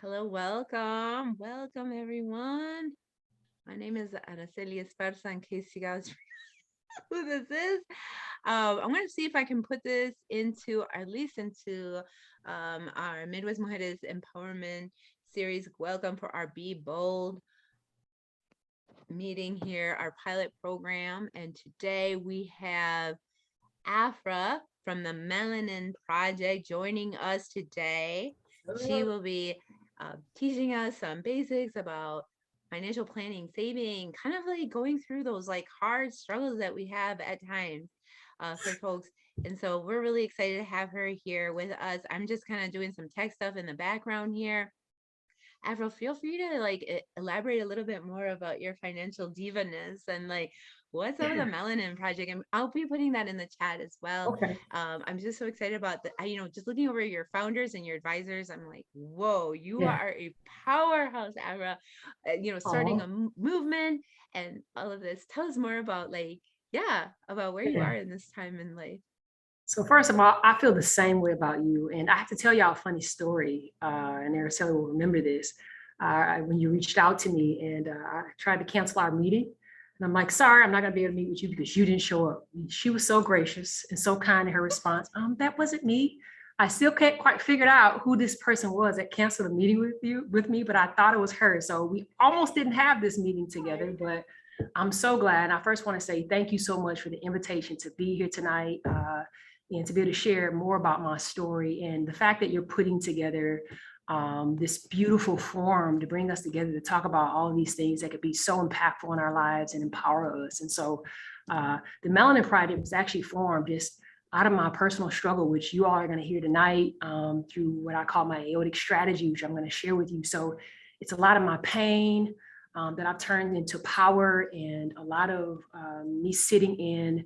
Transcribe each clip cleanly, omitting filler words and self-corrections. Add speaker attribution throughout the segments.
Speaker 1: Hello, welcome everyone. My name is Araceli Esparza, in case you guys who this is. I'm going to see if I can put this into, at least into our Midwest Mujeres Empowerment series. Welcome for our Be Bold meeting here, our pilot program. And today we have Afra from the Melanin Project joining us today. She will be teaching us some basics about financial planning, saving, kind of like going through those like hard struggles that we have at times for folks. And so we're really excited to have her here with us. I'm just kind of doing some tech stuff in the background here. Avril, feel free to like elaborate a little bit more about your financial diva-ness and like what's up with the Melanin Project. And I'll be putting that in the chat as well.
Speaker 2: Okay.
Speaker 1: I'm just so excited about just looking over your founders and your advisors. I'm like, whoa, you
Speaker 2: Yeah.
Speaker 1: are a powerhouse, Avril. Starting
Speaker 2: Oh,
Speaker 1: a movement and all of this. Tell us more about about where you
Speaker 2: yeah.
Speaker 1: are in this time in life.
Speaker 2: So first of all, I feel the same way about you, and I have to tell y'all a funny story. And Araceli will remember this. When you reached out to me, and I tried to cancel our meeting, and I'm like, "Sorry, I'm not going to be able to meet with you because you didn't show up." She was so gracious and so kind in her response. That wasn't me. I still can't quite figure out who this person was that canceled a meeting with me, but I thought it was her. So we almost didn't have this meeting together, but I'm so glad. I first want to say thank you so much for the invitation to be here tonight. And to be able to share more about my story and the fact that you're putting together this beautiful forum to bring us together to talk about all of these things that could be so impactful in our lives and empower us. And so the Melanin Project was actually formed just out of my personal struggle, which you all are going to hear tonight through what I call my aortic strategy, which I'm going to share with you. So it's a lot of my pain that I've turned into power, and a lot of me sitting in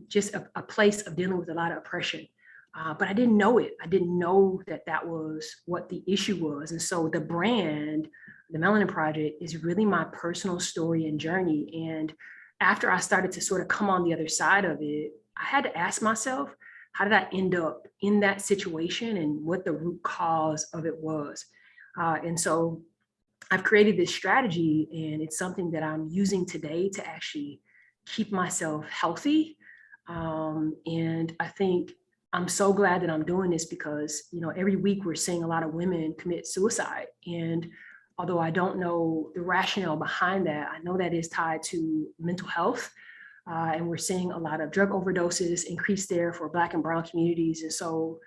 Speaker 2: just a place of dealing with a lot of oppression. But I didn't know it. I didn't know that that was what the issue was. And so the brand, the Melanin Project, is really my personal story and journey. And after I started to sort of come on the other side of it, I had to ask myself, how did I end up in that situation and what the root cause of it was? And so I've created this strategy, and it's something that I'm using today to actually keep myself healthy. And I think I'm so glad that I'm doing this because, every week we're seeing a lot of women commit suicide. And although I don't know the rationale behind that, I know that is tied to mental health. And we're seeing a lot of drug overdoses increase there for Black and Brown communities. And so,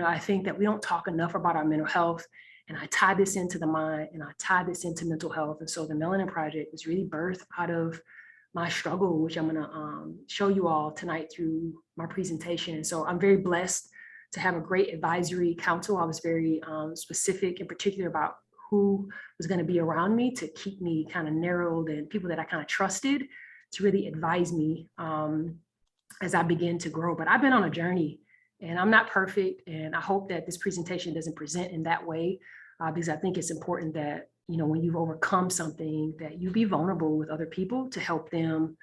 Speaker 2: I think that we don't talk enough about our mental health. And I tie this into the mind, and I tie this into mental health. And so the Melanin Project was really birthed out of my struggle, which I'm going to show you all tonight through my presentation. And so I'm very blessed to have a great advisory council. I was very specific in particular about who was going to be around me to keep me kind of narrowed, and people that I kind of trusted to really advise me as I begin to grow. But I've been on a journey, and I'm not perfect. And I hope that this presentation doesn't present in that way, because I think it's important that, when you've overcome something, that you be vulnerable with other people to help them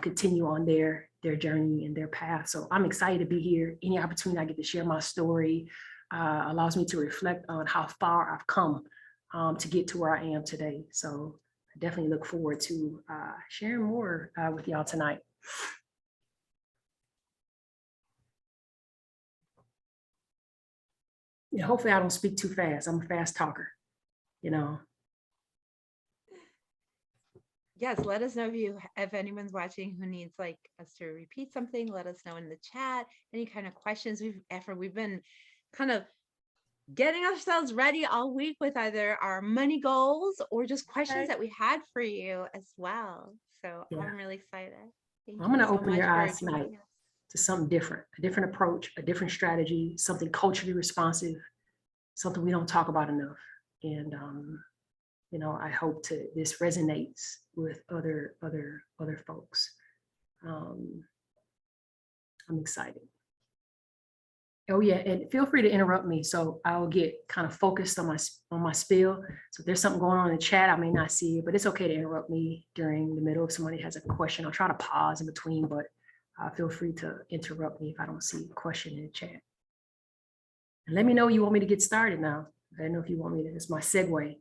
Speaker 2: continue on their journey and their path. So I'm excited to be here. Any opportunity I get to share my story allows me to reflect on how far I've come to get to where I am today. So I definitely look forward to sharing more with y'all tonight. Yeah, hopefully I don't speak too fast. I'm a fast talker,
Speaker 1: Yes, let us know if anyone's watching who needs like us to repeat something. Let us know in the chat. Any kind of questions we've been kind of getting ourselves ready all week with either our money goals or just questions that we had for you as well. So
Speaker 2: Yeah.
Speaker 1: I'm really excited. Thank
Speaker 2: I'm
Speaker 1: you
Speaker 2: going to
Speaker 1: so
Speaker 2: open
Speaker 1: much
Speaker 2: your
Speaker 1: for
Speaker 2: eyes tonight
Speaker 1: joining us.
Speaker 2: to something different, a different approach, a different strategy, something culturally responsive, something we don't talk about enough. And I hope this resonates with other folks. I'm excited. Oh yeah, and feel free to interrupt me, so I'll get kind of focused on my spiel. So if there's something going on in the chat, I may not see it, but it's okay to interrupt me during the middle if somebody has a question. I'll try to pause in between, but feel free to interrupt me if I don't see a question in the chat. And let me know you want me to get started now. I don't know if you want me to, it's my segue.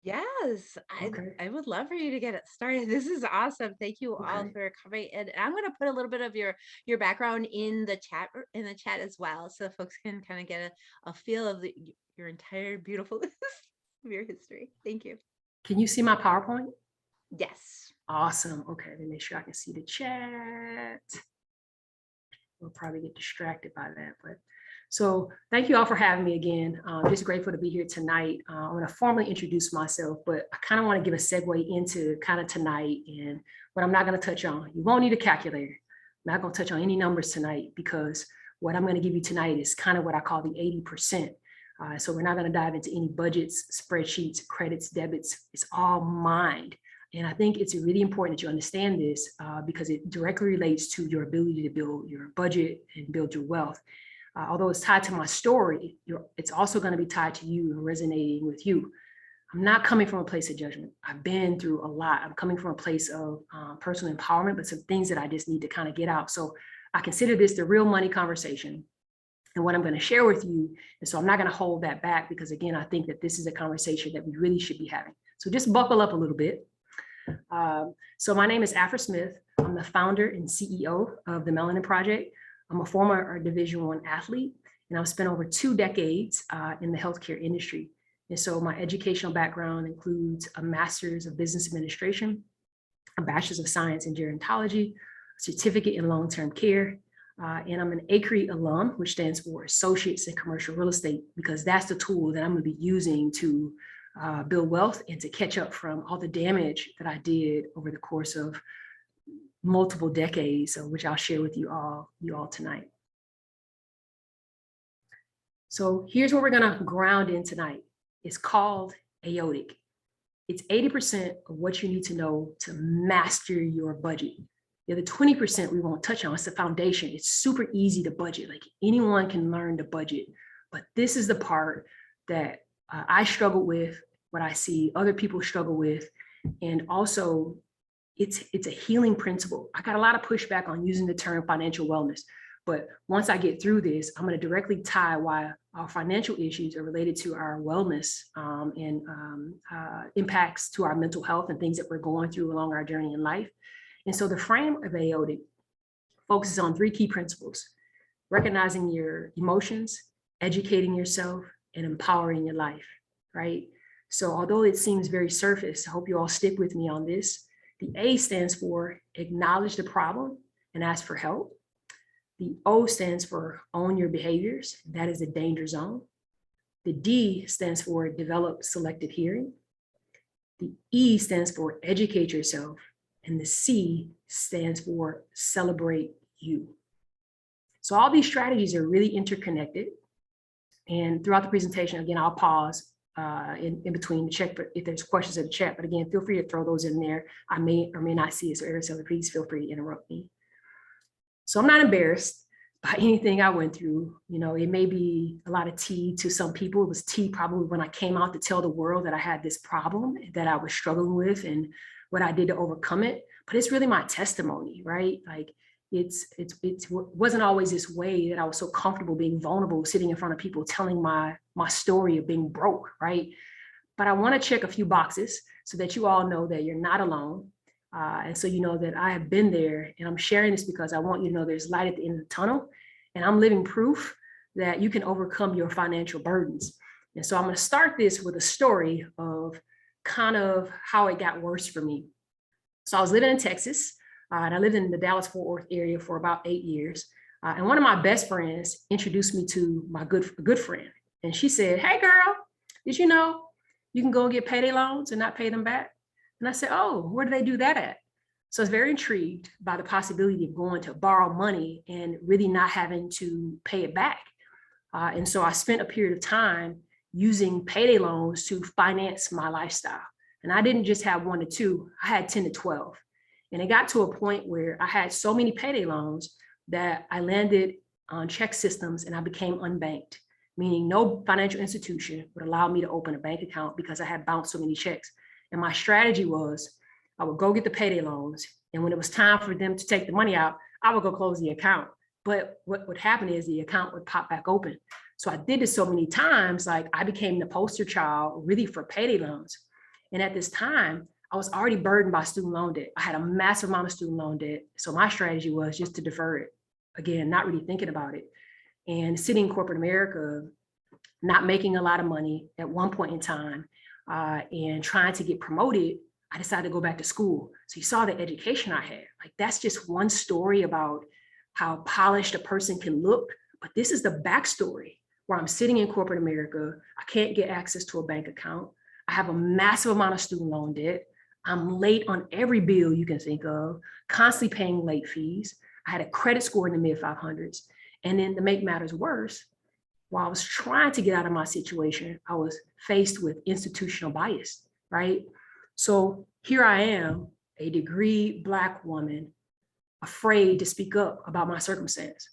Speaker 1: Yes,
Speaker 2: Okay.
Speaker 1: I would love for you to get it started. This is awesome. Thank you all
Speaker 2: Okay.
Speaker 1: for coming. And I'm going to put a little bit of your background in the chat as well, so folks can kind of get a feel of your entire beautiful of your history. Thank you.
Speaker 2: Can you see my PowerPoint?
Speaker 1: Yes.
Speaker 2: Awesome. Okay, let me make sure I can see the chat. We'll probably get distracted by that, but so thank you all for having me again. Just grateful to be here tonight. I'm going to formally introduce myself, but I kind of want to give a segue into kind of tonight and what I'm not going to touch on. You won't need a calculator. I'm not going to touch on any numbers tonight because what I'm going to give you tonight is kind of what I call the 80%. So we're not going to dive into any budgets, spreadsheets, credits, debits. It's all mind. And I think it's really important that you understand this because it directly relates to your ability to build your budget and build your wealth. Although it's tied to my story, it's also going to be tied to you and resonating with you. I'm not coming from a place of judgment. I've been through a lot. I'm coming from a place of personal empowerment, but some things that I just need to kind of get out. So I consider this the real money conversation. And what I'm going to share with you, and so I'm not going to hold that back because again, I think that this is a conversation that we really should be having. So just buckle up a little bit. So my name is Afra Smith. I'm the founder and CEO of the Melanin Project. I'm a former Division I athlete, and I've spent over 2 decades in the healthcare industry. And so my educational background includes a master's of business administration, a bachelor's of science in gerontology, a certificate in long-term care, and I'm an ACRE alum, which stands for Associates in Commercial Real Estate, because that's the tool that I'm going to be using to build wealth and to catch up from all the damage that I did over the course of multiple decades, which I'll share with you all tonight. So here's what we're going to ground in tonight. It's called aotic. It's 80% of what you need to know to master your budget. The other 20% we won't touch on. It's the foundation. It's super easy to budget. Like anyone can learn to budget, but this is the part that I struggle with, what I see other people struggle with, and also it's a healing principle. I got a lot of pushback on using the term financial wellness, but once I get through this, I'm going to directly tie why our financial issues are related to our wellness and impacts to our mental health and things that we're going through along our journey in life. And so the frame of aotic focuses on 3 key principles: recognizing your emotions, educating yourself, and empowering your life, right? So although it seems very surface, I hope you all stick with me on this. The A stands for acknowledge the problem and ask for help. The O stands for own your behaviors. That is the danger zone. The D stands for develop selective hearing. The E stands for educate yourself. And the C stands for celebrate you. So all these strategies are really interconnected. And throughout the presentation, again, I'll pause in between to check if there's questions in the chat. But again, feel free to throw those in there. I may or may not see it. So Araceli, please feel free to interrupt me. So I'm not embarrassed by anything I went through. You know, it may be a lot of tea to some people. It was tea probably when I came out to tell the world that I had this problem that I was struggling with and what I did to overcome it. But it's really my testimony, right? Like it wasn't always this way that I was so comfortable being vulnerable, sitting in front of people, telling my story of being broke, right? But I want to check a few boxes so that you all know that you're not alone. And so you know that I have been there, and I'm sharing this because I want you to know there's light at the end of the tunnel, and I'm living proof that you can overcome your financial burdens. And so I'm going to start this with a story of kind of how it got worse for me. So I was living in Texas, and I lived in the Dallas-Fort Worth area for about 8 years. And one of my best friends introduced me to my good friend. And she said, "Hey girl, did you know you can go and get payday loans and not pay them back?" And I said, "Oh, where do they do that at?" So I was very intrigued by the possibility of going to borrow money and really not having to pay it back. And so I spent a period of time using payday loans to finance my lifestyle. And I didn't just have 1 to 2, I had 10 to 12. And it got to a point where I had so many payday loans that I landed on check systems and I became unbanked, meaning no financial institution would allow me to open a bank account because I had bounced so many checks. And my strategy was I would go get the payday loans. And when it was time for them to take the money out, I would go close the account. But what would happen is the account would pop back open. So I did this so many times, like I became the poster child really for payday loans. And at this time, I was already burdened by student loan debt. I had a massive amount of student loan debt. So my strategy was just to defer it. Again, not really thinking about it. And sitting in corporate America, not making a lot of money at one point in time, and trying to get promoted, I decided to go back to school. So you saw the education I had. Like, that's just one story about how polished a person can look. But this is the backstory where I'm sitting in corporate America. I can't get access to a bank account. I have a massive amount of student loan debt. I'm late on every bill you can think of, constantly paying late fees. I had a credit score in the mid 500s. And then to make matters worse, while I was trying to get out of my situation, I was faced with institutional bias, right? So here I am, a degreed Black woman, afraid to speak up about my circumstance.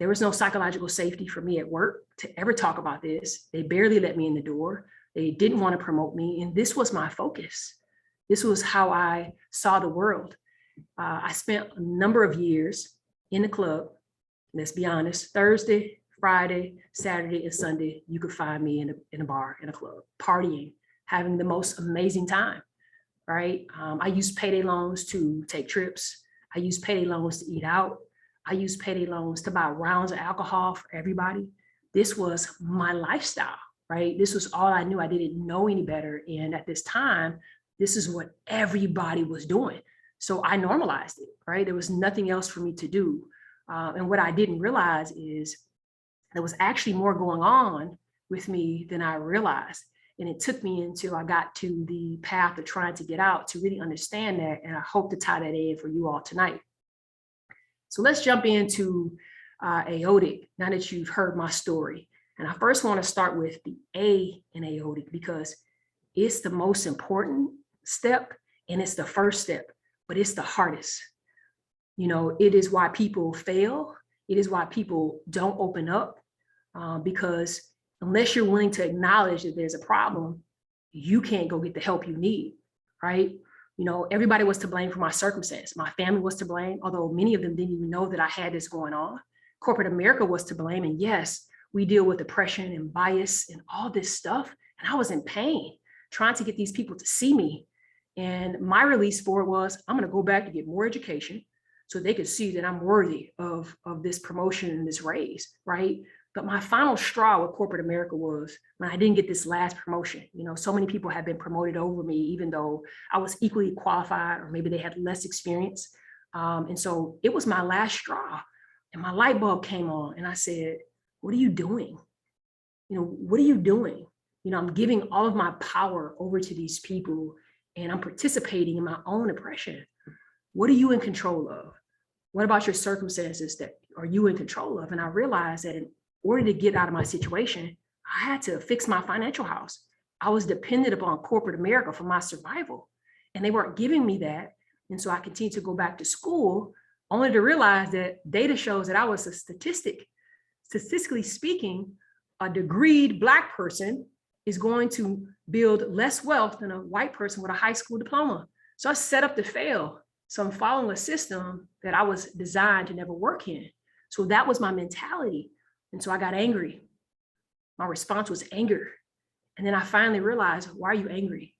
Speaker 2: There was no psychological safety for me at work to ever talk about this. They barely let me in the door. They didn't want to promote me. And this was my focus. This was how I saw the world. I spent a number of years in the club. Let's be honest, Thursday, Friday, Saturday, and Sunday, you could find me in a bar, in a club, partying, having the most amazing time, right? I used payday loans to take trips. I used payday loans to eat out. I used payday loans to buy rounds of alcohol for everybody. This was my lifestyle, right? This was all I knew. I didn't know any better. And at this time, this is what everybody was doing. So I normalized it, right? There was nothing else for me to do. And what I didn't realize is there was actually more going on with me than I realized. And it took me until I got to the path of trying to get out to really understand that. And I hope to tie that in for you all tonight. So let's jump into aortic, now that you've heard my story. And I first want to start with the A in aortic because it's the most important step and it's the first step, but it's the hardest. You know, it is why people fail. It is why people don't open up, because unless you're willing to acknowledge that there's a problem, you can't go get the help you need, right? You know, everybody was to blame for my circumstance. My family was to blame, although many of them didn't even know that I had this going on. Corporate America was to blame. And yes, we deal with oppression and bias and all this stuff. And I was in pain trying to get these people to see me. And my release for it was, I'm going to go back to get more education so they could see that I'm worthy of this promotion and this raise, right? But my final straw with corporate America was when I didn't get this last promotion. You know, so many people had been promoted over me, even though I was equally qualified, or maybe they had less experience. And so it was my last straw. And my light bulb came on and I said, what are you doing? You know, what are you doing? You know, I'm giving all of my power over to these people and I'm participating in my own oppression. What are you in control of? What about your circumstances that are you in control of? And I realized that in order to get out of my situation, I had to fix my financial house. I was dependent upon corporate America for my survival, and they weren't giving me that. And so I continued to go back to school, only to realize that data shows that I was a statistically speaking, a degreed Black person is going to build less wealth than a white person with a high school diploma. So I set up to fail. So I'm following a system that I was designed to never work in. So that was my mentality. And so I got angry. My response was anger. And then I finally realized, why are you angry?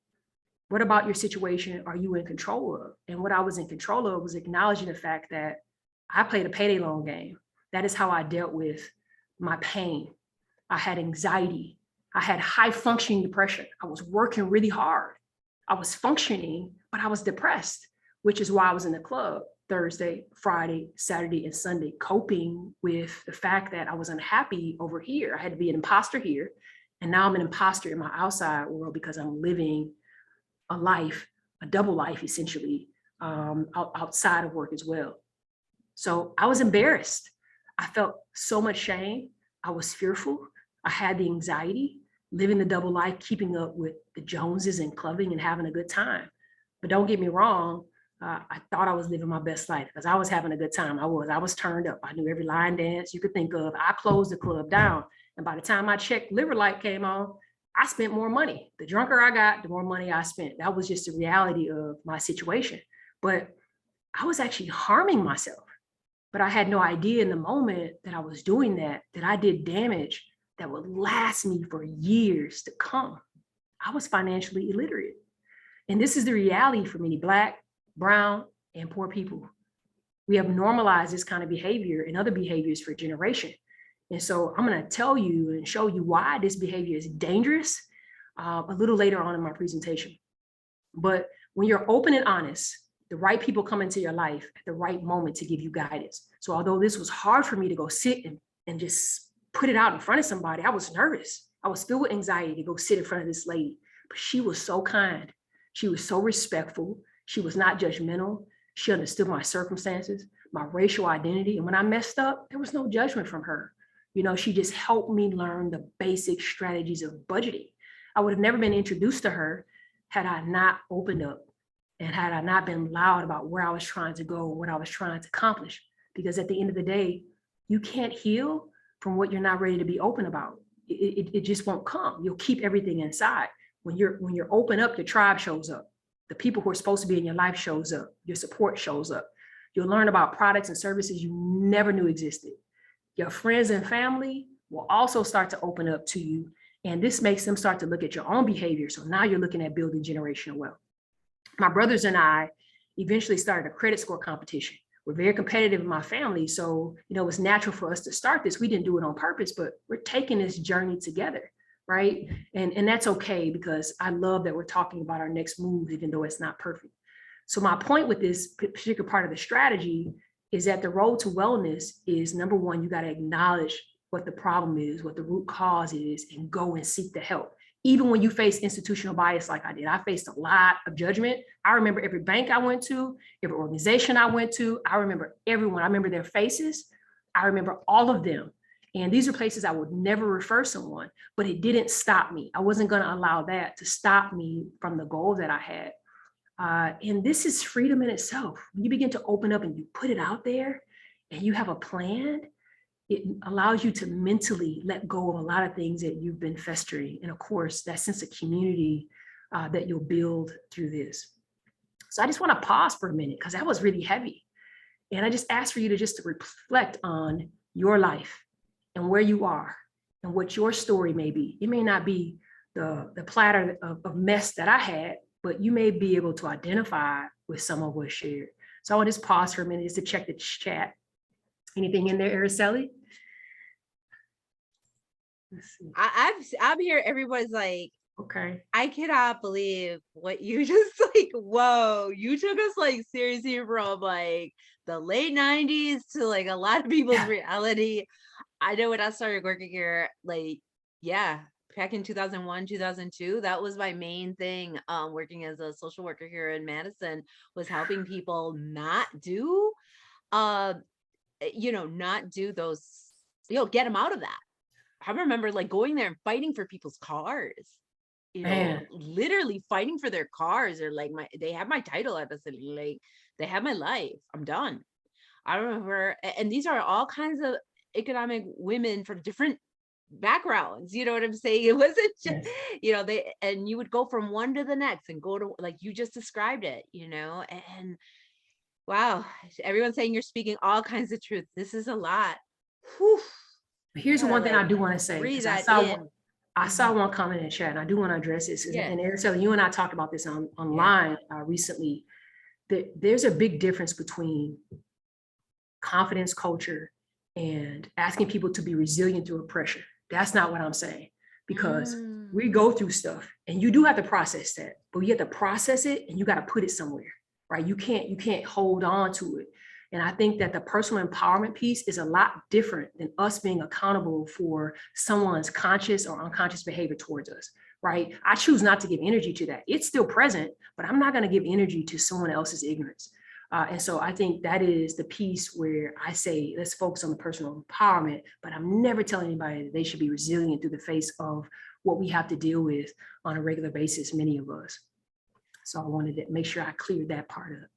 Speaker 2: What about your situation are you in control of? And what I was in control of was acknowledging the fact that I played a payday loan game. That is how I dealt with my pain. I had anxiety. I had high functioning depression. I was working really hard. I was functioning, but I was depressed, which is why I was in the club Thursday, Friday, Saturday, and Sunday, coping with the fact that I was unhappy over here. I had to be an imposter here. And now I'm an imposter in my outside world because I'm living a life, a double life, essentially, outside of work as well. So I was embarrassed. I felt so much shame. I was fearful. I had the anxiety, living the double life, keeping up with the Joneses and clubbing and having a good time. But don't get me wrong, I thought I was living my best life because I was having a good time. I was turned up. I knew every line dance you could think of. I closed the club down. And by the time my check liver light came on, I spent more money. The drunker I got, the more money I spent. That was just the reality of my situation. But I was actually harming myself. But I had no idea in the moment that I was doing that I did damage that would last me for years to come. I was financially illiterate. And this is the reality for many Black, brown, and poor people. We have normalized this kind of behavior and other behaviors for generations. And so I'm going to tell you and show you why this behavior is dangerous a little later on in my presentation. But when you're open and honest, the right people come into your life at the right moment to give you guidance. So although this was hard for me to go sit and just put it out in front of somebody, I was nervous. I was filled with anxiety to go sit in front of this lady, but she was so kind. She was so respectful. She was not judgmental. She understood my circumstances, my racial identity. And when I messed up, there was no judgment from her. You know, she just helped me learn the basic strategies of budgeting. I would have never been introduced to her had I not opened up and had I not been loud about where I was trying to go and what I was trying to accomplish. Because at the end of the day, you can't heal from what you're not ready to be open about. It just won't come. You'll keep everything inside. When you're open up, your tribe shows up. The people who are supposed to be in your life shows up. Your support shows up. You'll learn about products and services you never knew existed. Your friends and family will also start to open up to you. And this makes them start to look at your own behavior. So now you're looking at building generational wealth. My brothers and I eventually started a credit score competition. We're very competitive in my family. So, you know, it was natural for us to start this. We didn't do it on purpose, but we're taking this journey together, right? And that's okay, because I love that we're talking about our next move, even though it's not perfect. So my point with this particular part of the strategy is that the road to wellness is, number one, you got to acknowledge what the problem is, what the root cause is, and go and seek the help. Even when you face institutional bias like I did, I faced a lot of judgment. I remember every bank I went to, every organization I went to. I remember everyone. I remember their faces. I remember all of them. And these are places I would never refer someone, but it didn't stop me. I wasn't going to allow that to stop me from the goals that I had. And this is freedom in itself. When you begin to open up and you put it out there and you have a plan, it allows you to mentally let go of a lot of things that you've been festering. And of course, that sense of community that you'll build through this. So I just want to pause for a minute, because that was really heavy. And I just ask for you to just reflect on your life and where you are and what your story may be. It may not be the platter of mess that I had, but you may be able to identify with some of what's shared. So I want to just pause for a minute just to check the chat. Anything in there, Araceli?
Speaker 1: I'm here. Everybody's like,
Speaker 2: okay,
Speaker 1: I cannot believe what you just like. Whoa, you took us like seriously from like the late 90s to like a lot of people's reality. I know when I started working here, like, yeah, back in 2001, 2002, that was my main thing. Working as a social worker here in Madison was helping people not do, not do those, get them out of that. I remember like going there and fighting for people's cars, literally fighting for their cars, or like they have my title at the city, like they have my life. I'm done. I remember, and these are all kinds of economic women from different backgrounds. You know what I'm saying? It wasn't just, and you would go from one to the next and go to, like you just described it, and wow, everyone's saying you're speaking all kinds of truth. This is a lot. Whew.
Speaker 2: Here's one thing I do want to say, because I saw one comment in the chat, and I do want to address this. And Araceli, you and I talked about this online recently. That there's a big difference between confidence culture and asking people to be resilient through oppression. That's not what I'm saying, because we go through stuff, and you do have to process that, but you have to process it and you got to put it somewhere, right? You can't hold on to it. And I think that the personal empowerment piece is a lot different than us being accountable for someone's conscious or unconscious behavior towards us, right? I choose not to give energy to that. It's still present, but I'm not going to give energy to someone else's ignorance. And so I think that is the piece where I say, let's focus on the personal empowerment, but I'm never telling anybody that they should be resilient through the face of what we have to deal with on a regular basis, many of us. So I wanted to make sure I cleared that part up.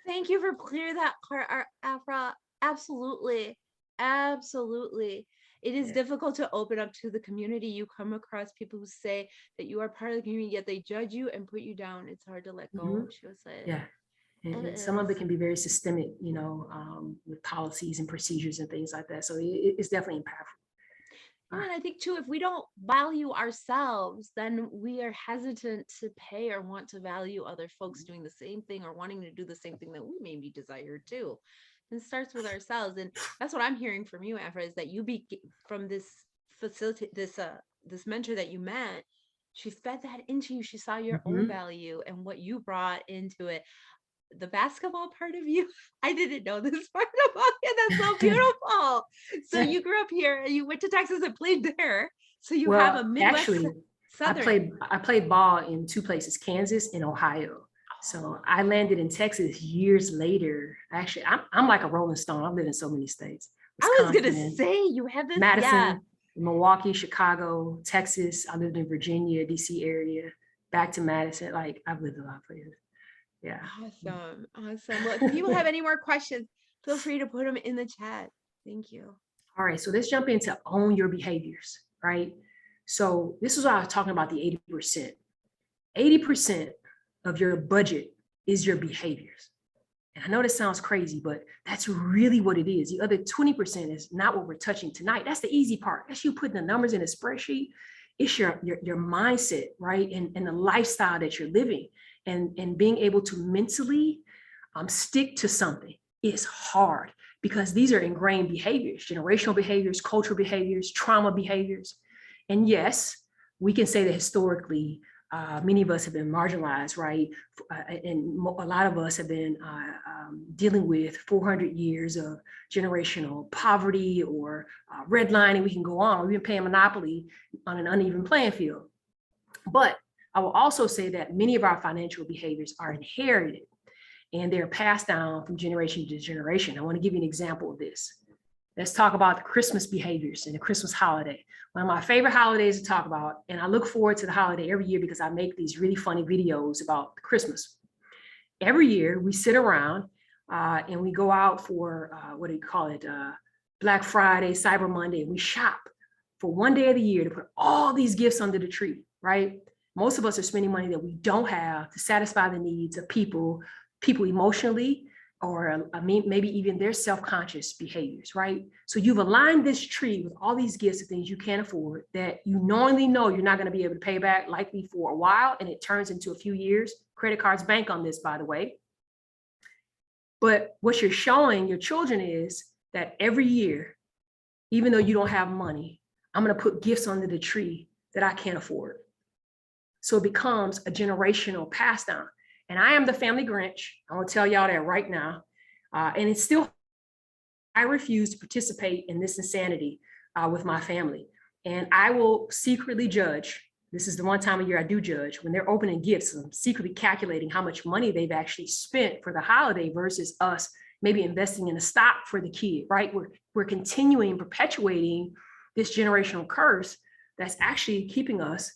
Speaker 1: Thank you for clearing that part, Afra. Absolutely. Absolutely. It is difficult to open up to the community. You come across people who say that you are part of the community, yet they judge you and put you down. It's hard to let go. She was like,
Speaker 2: yeah. And some of it can be very systemic, with policies and procedures and things like that. So it's definitely impactful.
Speaker 1: No, and I think too, if we don't value ourselves, then we are hesitant to pay or want to value other folks doing the same thing or wanting to do the same thing that we maybe desire too. It starts with ourselves. And that's what I'm hearing from you, Afra, is that you be from this facility, this mentor that you met, she fed that into you. She saw your own
Speaker 2: Mhm.
Speaker 1: value and what you brought into it. The basketball part of you, I didn't know this part about you. That's so beautiful. So you grew up here and you went to Texas and played there. So you have a
Speaker 2: Well,
Speaker 1: Midwest
Speaker 2: actually,
Speaker 1: Southern.
Speaker 2: I played ball in two places, Kansas and Ohio. So I landed in Texas years later. Actually, I'm like a Rolling Stone. I've lived in so many states.
Speaker 1: I was gonna
Speaker 2: Wisconsin and
Speaker 1: say you had this, yeah.
Speaker 2: Madison, Milwaukee, Chicago, Texas. I lived in Virginia, DC area, back to Madison. Like I've lived a lot of places. Yeah.
Speaker 1: Awesome. Awesome. Well, if people have any more questions, feel free to put them in the chat. Thank you.
Speaker 2: All right, so let's jump into own your behaviors, right? So this is what I was talking about, the 80%. 80% of your budget is your behaviors. And I know this sounds crazy, but that's really what it is. The other 20% is not what we're touching tonight. That's the easy part. That's you putting the numbers in a spreadsheet. It's your mindset, right? And the lifestyle that you're living and being able to mentally stick to something is hard because these are ingrained behaviors, generational behaviors, cultural behaviors, trauma behaviors. And yes, we can say that historically, many of us have been marginalized, right? And a lot of us have been dealing with 400 years of generational poverty or redlining. We can go on. We've been paying monopoly on an uneven playing field. But I will also say that many of our financial behaviors are inherited and they're passed down from generation to generation. I want to give you an example of this. Let's talk about the Christmas behaviors and the Christmas holiday. One of my favorite holidays to talk about, and I look forward to the holiday every year because I make these really funny videos about Christmas. Every year we sit around and we go out for, what do you call it? Black Friday, Cyber Monday, and we shop for one day of the year to put all these gifts under the tree, right? Most of us are spending money that we don't have to satisfy the needs of people emotionally, or maybe even their self-conscious behaviors, right? So you've aligned this tree with all these gifts of things you can't afford that you knowingly know you're not going to be able to pay back likely for a while, and it turns into a few years. Credit cards bank on this, by the way. But what you're showing your children is that every year, even though you don't have money, I'm going to put gifts under the tree that I can't afford. So it becomes a generational pass down. And I am the family Grinch. I'm gonna tell y'all that right now. And it's still, I refuse to participate in this insanity with my family. And I will secretly judge. This is the one time of year I do judge when they're opening gifts. I'm secretly calculating how much money they've actually spent for the holiday versus us maybe investing in a stock for the kid, right? We're continuing, perpetuating this generational curse that's actually keeping us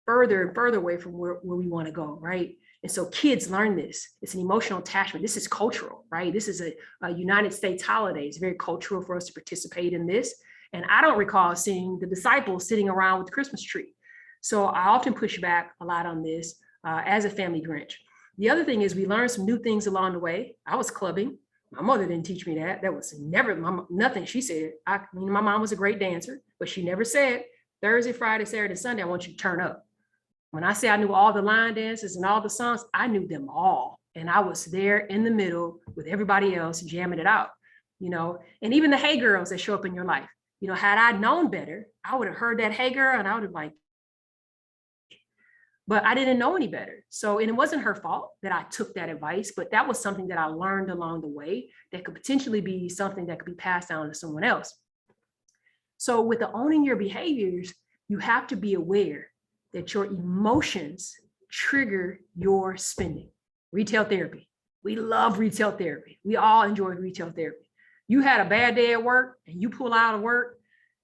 Speaker 2: further and further away from where we want to go, right? And so kids learn this. It's an emotional attachment. This is cultural, right? This is a United States holiday. It's very cultural for us to participate in this. And I don't recall seeing the disciples sitting around with the Christmas tree. So I often push back a lot on this as a family Grinch. The other thing is we learned some new things along the way. I was clubbing. My mother didn't teach me that. That was never nothing she said. My mom was a great dancer, but she never said Thursday, Friday, Saturday, Sunday, I want you to turn up. When I say I knew all the line dances and all the songs, I knew them all. And I was there in the middle with everybody else jamming it out, and even the hey girls that show up in your life. Had I known better, I would have heard that hey girl and I would have like, but I didn't know any better. So, and it wasn't her fault that I took that advice, but that was something that I learned along the way that could potentially be something that could be passed down to someone else. So with the owning your behaviors, you have to be aware that your emotions trigger your spending. Retail therapy. We love retail therapy. We all enjoy retail therapy. You had a bad day at work and you pull out of work,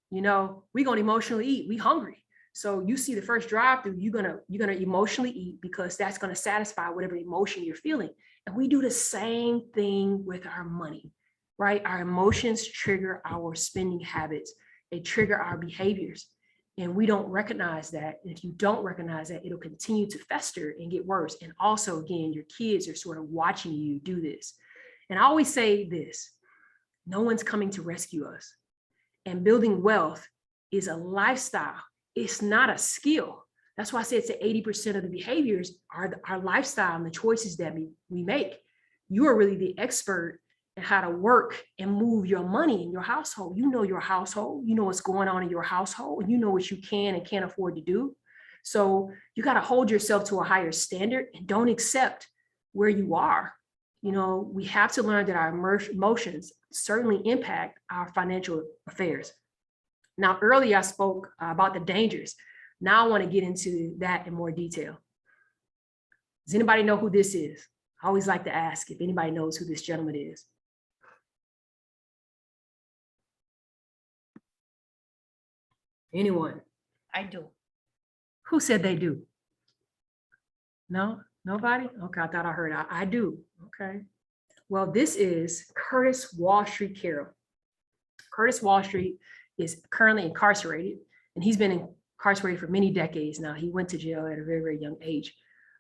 Speaker 2: we're going to emotionally eat. We hungry. So you see the first drive-through, you're gonna emotionally eat because that's going to satisfy whatever emotion you're feeling. And we do the same thing with our money, right? Our emotions trigger our spending habits. They trigger our behaviors. And we don't recognize that. And if you don't recognize that, it'll continue to fester and get worse. And also, again, your kids are sort of watching you do this. And I always say this, no one's coming to rescue us. And building wealth is a lifestyle. It's not a skill. That's why I say it's 80% of the behaviors are our lifestyle and the choices that we make. You are really the expert in how to work and move your money in your household. You know your household, you know what's going on in your household, and you know what you can and can't afford to do. So you got to hold yourself to a higher standard and don't accept where you are. You know, we have to learn that our emotions certainly impact our financial affairs. Now, earlier I spoke about the dangers. Now I want to get into that in more detail. Does anybody know who this is? I always like to ask if anybody knows who this gentleman is. Anyone?
Speaker 1: I do.
Speaker 2: Who said they do? No, nobody? Okay, I thought I heard I do. Okay. Well, this is Curtis Wall Street Carroll. Curtis Wall Street is currently incarcerated, and he's been incarcerated for many decades now. He went to jail at a very, very young age.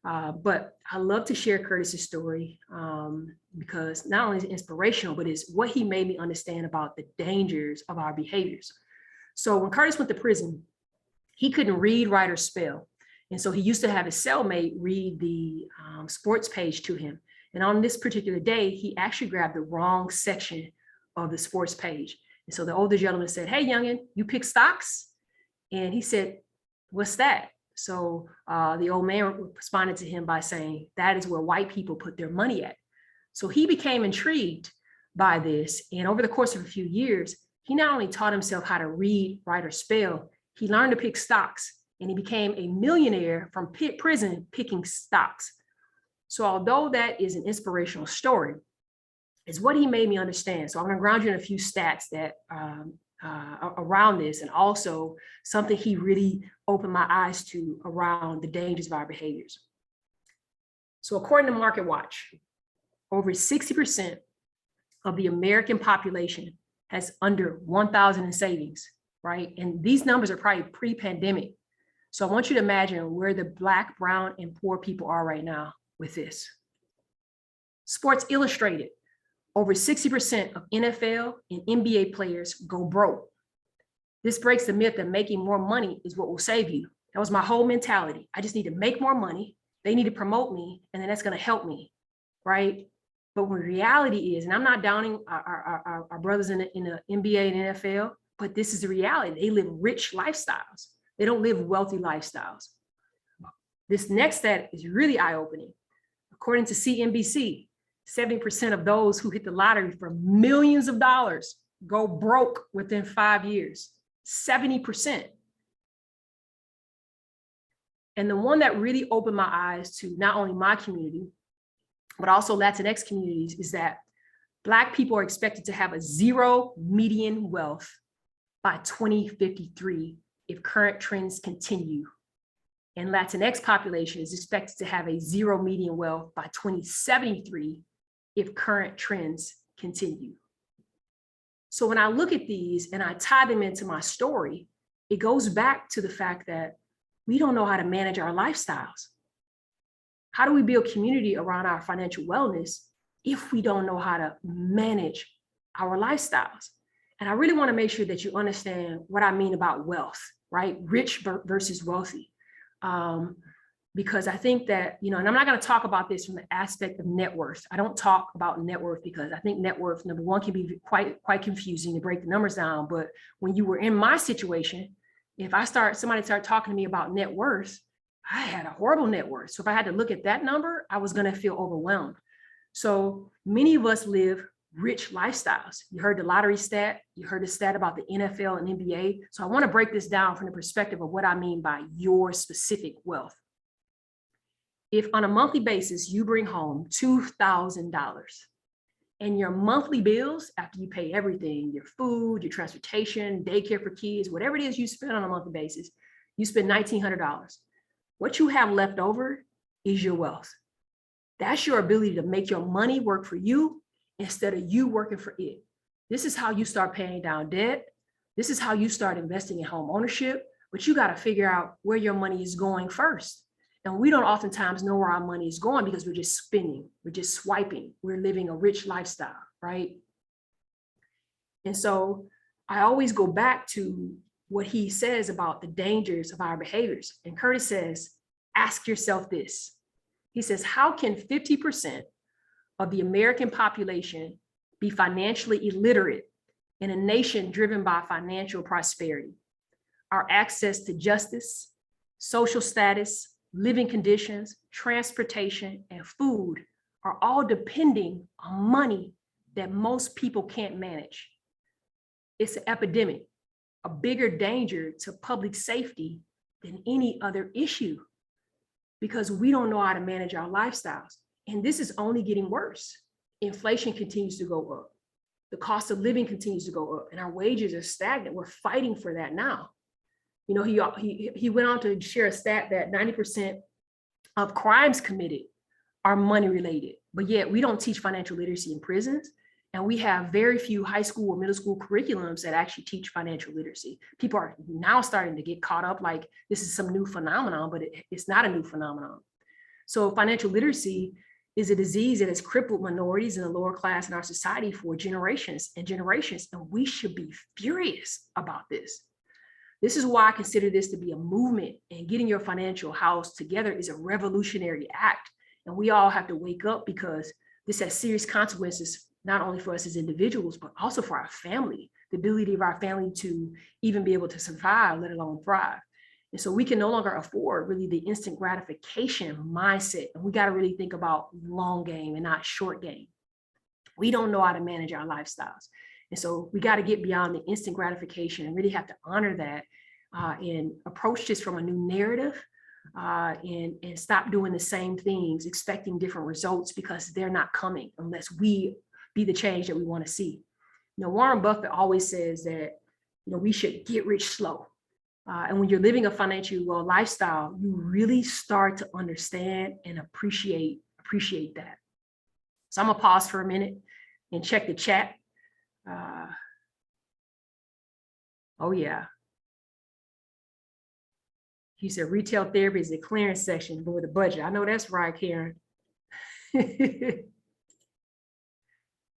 Speaker 2: But I love to share Curtis's story because not only is it inspirational, but it's what he made me understand about the dangers of our behaviors. So when Curtis went to prison, he couldn't read, write, or spell. And so he used to have his cellmate read the sports page to him. And on this particular day, he actually grabbed the wrong section of the sports page. And so the older gentleman said, "Hey, youngin, you pick stocks?" And he said, "What's that?" So the old man responded to him by saying, "That is where white people put their money at." So he became intrigued by this. And over the course of a few years, he not only taught himself how to read, write, or spell, he learned to pick stocks, and he became a millionaire from prison picking stocks. So although that is an inspirational story, it's what he made me understand. So I'm going to ground you in a few stats that around this, and also something he really opened my eyes to around the dangers of our behaviors. So according to Market Watch, over 60% of the American population has under 1,000 in savings, right? And these numbers are probably pre-pandemic. So I want you to imagine where the Black, brown, and poor people are right now with this. Sports Illustrated, over 60% of NFL and NBA players go broke. This breaks the myth that making more money is what will save you. That was my whole mentality. I just need to make more money. They need to promote me, and then that's going to help me, right? But when reality is, and I'm not downing our brothers in the NBA and NFL, but this is the reality. They live rich lifestyles. They don't live wealthy lifestyles. This next stat is really eye-opening. According to CNBC, 70% of those who hit the lottery for millions of dollars go broke within 5 years. 70%. And the one that really opened my eyes to not only my community, but also Latinx communities, is that Black people are expected to have a zero median wealth by 2053 if current trends continue. And Latinx population is expected to have a zero median wealth by 2073 if current trends continue. So when I look at these and I tie them into my story, it goes back to the fact that we don't know how to manage our lifestyles. How do we build community around our financial wellness if we don't know how to manage our lifestyles? And I really want to make sure that you understand what I mean about wealth, right? Rich versus wealthy. Because I think that, and I'm not going to talk about this from the aspect of net worth. I don't talk about net worth because I think net worth, number one, can be quite confusing to break the numbers down. But when you were in my situation, if somebody started talking to me about net worth, I had a horrible net worth. So if I had to look at that number, I was going to feel overwhelmed. So many of us live rich lifestyles. You heard the lottery stat, you heard the stat about the NFL and NBA. So I want to break this down from the perspective of what I mean by your specific wealth. If on a monthly basis, you bring home $2,000 and your monthly bills, after you pay everything, your food, your transportation, daycare for kids, whatever it is you spend on a monthly basis, you spend $1,900. What you have left over is your wealth. That's your ability to make your money work for you instead of you working for it. This is how you start paying down debt. This is how you start investing in home ownership, but you got to figure out where your money is going first. And we don't oftentimes know where our money is going because we're just spending, we're just swiping, we're living a rich lifestyle, right? And so I always go back to what he says about the dangers of our behaviors. And Curtis says, ask yourself this. He says, how can 50% of the American population be financially illiterate in a nation driven by financial prosperity? Our access to justice, social status, living conditions, transportation, and food are all depending on money that most people can't manage. It's an epidemic, a bigger danger to public safety than any other issue, because we don't know how to manage our lifestyles. And this is only getting worse. Inflation continues to go up. The cost of living continues to go up, and our wages are stagnant. We're fighting for that now. You know, he went on to share a stat that 90% of crimes committed are money related, but yet we don't teach financial literacy in prisons. And we have very few high school or middle school curriculums that actually teach financial literacy. People are now starting to get caught up like this is some new phenomenon, but it's not a new phenomenon. So financial literacy is a disease that has crippled minorities in the lower class in our society for generations and generations. And we should be furious about this. This is why I consider this to be a movement, and getting your financial house together is a revolutionary act. And we all have to wake up, because this has serious consequences, not only for us as individuals, but also for our family, the ability of our family to even be able to survive, let alone thrive. And so we can no longer afford really the instant gratification mindset. And we got to really think about long game and not short game. We don't know how to manage our lifestyles. And so we got to get beyond the instant gratification and really have to honor that and approach this from a new narrative and stop doing the same things, expecting different results, because they're not coming unless we be the change that we want to see. You know, Warren Buffett always says that, you know, we should get rich slow. And when you're living a financially well lifestyle, you really start to understand and appreciate that. So I'm gonna pause for a minute and check the chat. Oh yeah. He said retail therapy is a clearance section, but with a budget. I know that's right, Karen.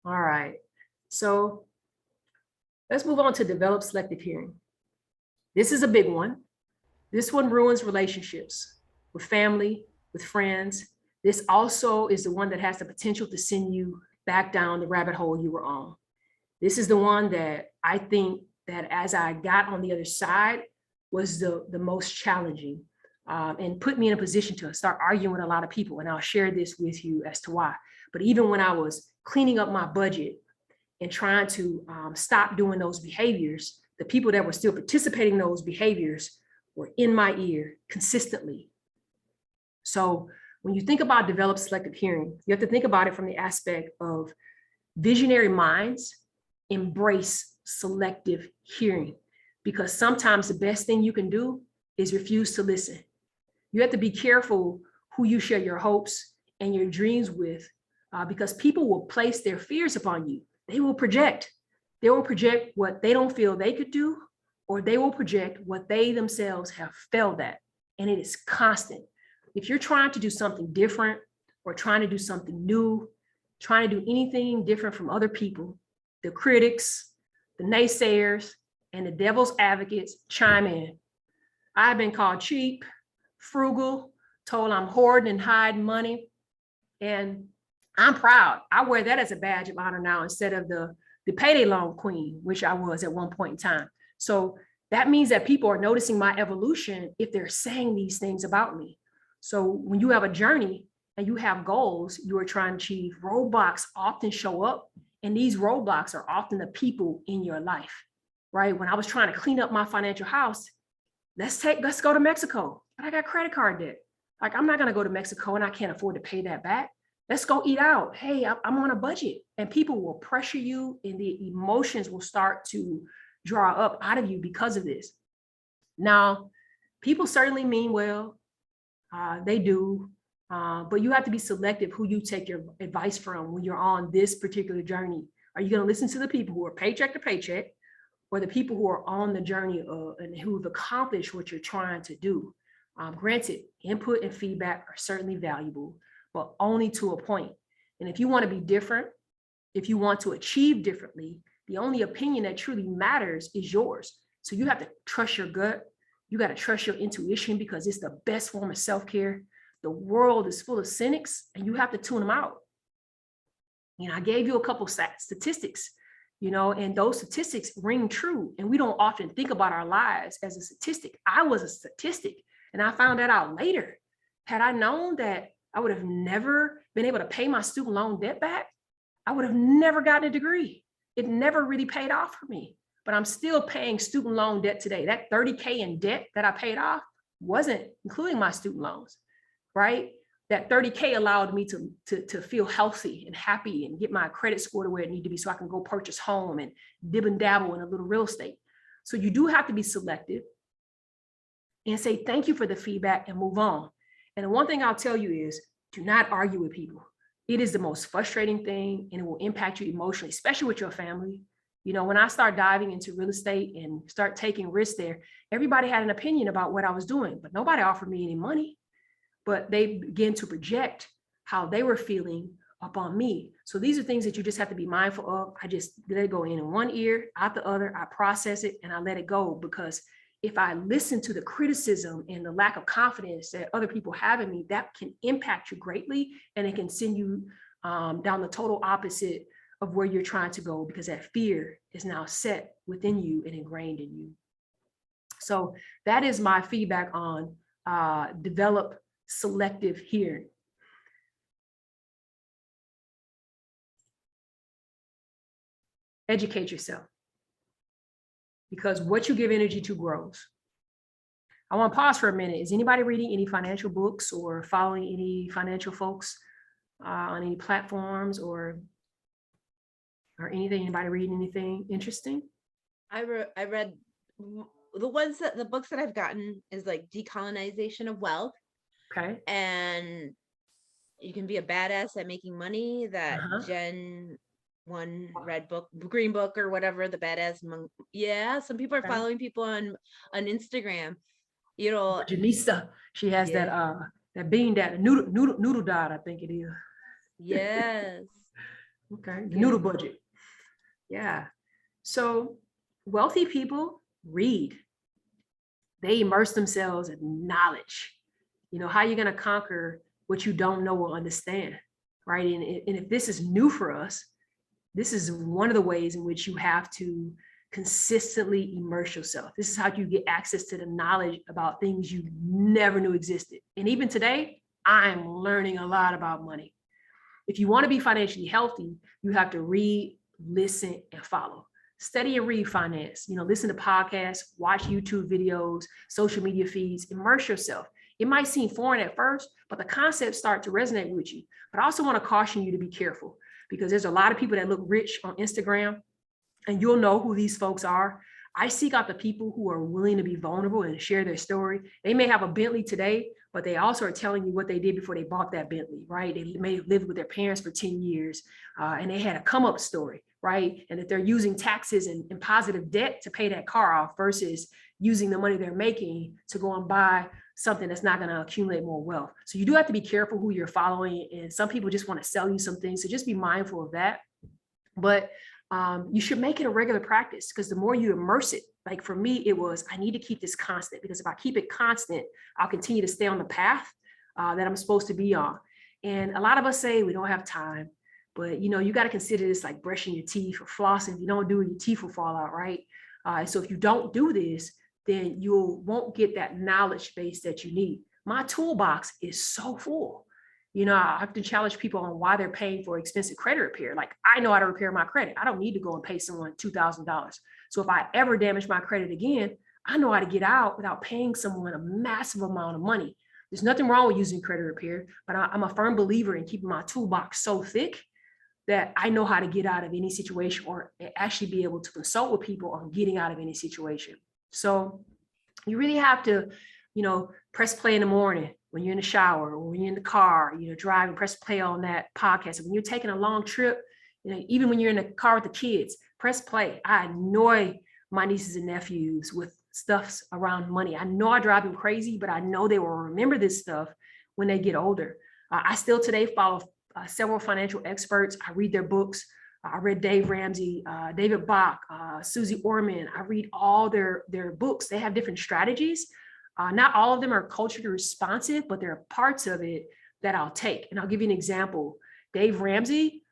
Speaker 2: All right. So let's move on to develop selective hearing. This is a big one. This one ruins relationships with family, with friends. This also is the one that has the potential to send you back down the rabbit hole you were on. This is the one that I think that as I got on the other side was the most challenging and put me in a position to start arguing with a lot of people. And I'll share this with you as to why. But even when I was cleaning up my budget and trying to stop doing those behaviors, the people that were still participating in those behaviors were in my ear consistently. So when you think about develop selective hearing, you have to think about it from the aspect of visionary minds embrace selective hearing, because sometimes the best thing you can do is refuse to listen. You have to be careful who you share your hopes and your dreams with, because people will place their fears upon you. They will project. They will project what they don't feel they could do, or they will project what they themselves have failed at. And it is constant. If you're trying to do something different or trying to do something new, trying to do anything different from other people, the critics, the naysayers, and the devil's advocates chime in. I've been called cheap, frugal, told I'm hoarding and hiding money. And I'm proud. I wear that as a badge of honor now instead of the payday loan queen, which I was at one point in time. So that means that people are noticing my evolution if they're saying these things about me. So when you have a journey and you have goals you are trying to achieve, roadblocks often show up. And these roadblocks are often the people in your life, right? When I was trying to clean up my financial house, let's go to Mexico, but I got credit card debt. Like, I'm not going to go to Mexico and I can't afford to pay that back. Let's go eat out. Hey, I'm on a budget. And people will pressure you and the emotions will start to draw up out of you because of this. Now, people certainly mean well. They do. But you have to be selective who you take your advice from when you're on this particular journey. Are you going to listen to the people who are paycheck to paycheck, or the people who are on the journey and who have accomplished what you're trying to do? Granted, input and feedback are certainly valuable, but only to a point. And if you want to be different, if you want to achieve differently, the only opinion that truly matters is yours. So you have to trust your gut. You got to trust your intuition because it's the best form of self-care. The world is full of cynics and you have to tune them out. I gave you a couple statistics, and those statistics ring true. And we don't often think about our lives as a statistic. I was a statistic and I found that out later. Had I known that I would have never been able to pay my student loan debt back, I would have never gotten a degree. It never really paid off for me, but I'm still paying student loan debt today. That $30K in debt that I paid off wasn't including my student loans, right? That $30K allowed me to feel healthy and happy and get my credit score to where it needed to be so I can go purchase home and dib and dabble in a little real estate. So you do have to be selective and say, thank you for the feedback and move on. And the one thing I'll tell you is do not argue with people. It is the most frustrating thing and it will impact you emotionally, especially with your family. When I start diving into real estate and start taking risks there, everybody had an opinion about what I was doing, but nobody offered me any money. But they began to project how they were feeling upon me. So these are things that you just have to be mindful of. I just let it go in one ear, out the other. I process it and I let it go, because if I listen to the criticism and the lack of confidence that other people have in me, that can impact you greatly. And it can send you down the total opposite of where you're trying to go, because that fear is now set within you and ingrained in you. So that is my feedback on develop selective hearing. Educate yourself, because what you give energy to grows. I want to pause for a minute. Is anybody reading any financial books or following any financial folks on any platforms or anything? Anybody reading anything interesting?
Speaker 1: I read the books that I've gotten is like Decolonization of Wealth.
Speaker 2: Okay.
Speaker 1: And You Can Be a Badass at Making Money, that Gen 1 red book, green book, or whatever, the badass monk. Yeah, some people are following people on Instagram.
Speaker 2: Janisa, she has that bean that noodle dot, I think it is.
Speaker 1: Yes.
Speaker 2: Okay, the noodle budget. Yeah. So wealthy people read. They immerse themselves in knowledge. How are you going to conquer what you don't know or understand, right? And if this is new for us, this is one of the ways in which you have to consistently immerse yourself. This is how you get access to the knowledge about things you never knew existed. And even today, I'm learning a lot about money. If you want to be financially healthy, you have to read, listen, and follow. Study and read finance. Listen to podcasts, watch YouTube videos, social media feeds, immerse yourself. It might seem foreign at first, but the concepts start to resonate with you. But I also want to caution you to be careful, because there's a lot of people that look rich on Instagram, and you'll know who these folks are. I seek out the people who are willing to be vulnerable and share their story. They may have a Bentley today, but they also are telling you what they did before they bought that Bentley, right? They may have lived with their parents for 10 years and they had a come up story, right? And that they're using taxes and positive debt to pay that car off versus using the money they're making to go and buy something that's not going to accumulate more wealth. So you do have to be careful who you're following. And some people just want to sell you some things. So just be mindful of that. But you should make it a regular practice, because the more you immerse it, like for me, it was, I need to keep this constant, because if I keep it constant, I'll continue to stay on the path that I'm supposed to be on. And a lot of us say we don't have time, but you got to consider this like brushing your teeth or flossing. If you don't do it, your teeth will fall out, right? So if you don't do this, then you won't get that knowledge base that you need. My toolbox is so full. I have to challenge people on why they're paying for expensive credit repair. Like, I know how to repair my credit. I don't need to go and pay someone $2,000. So if I ever damage my credit again, I know how to get out without paying someone a massive amount of money. There's nothing wrong with using credit repair, but I'm a firm believer in keeping my toolbox so thick that I know how to get out of any situation, or actually be able to consult with people on getting out of any situation. So you really have to, press play in the morning when you're in the shower, or when you're in the car, driving, press play on that podcast. And when you're taking a long trip, even when you're in the car with the kids, press play. I annoy my nieces and nephews with stuff around money. I know I drive them crazy, but I know they will remember this stuff when they get older. I still today follow several financial experts. I read their books. I read Dave Ramsey, David Bach, Susie Orman. I read all their books. They have different strategies. Not all of them are culturally responsive, but there are parts of it that I'll take. And I'll give you an example. Dave Ramsey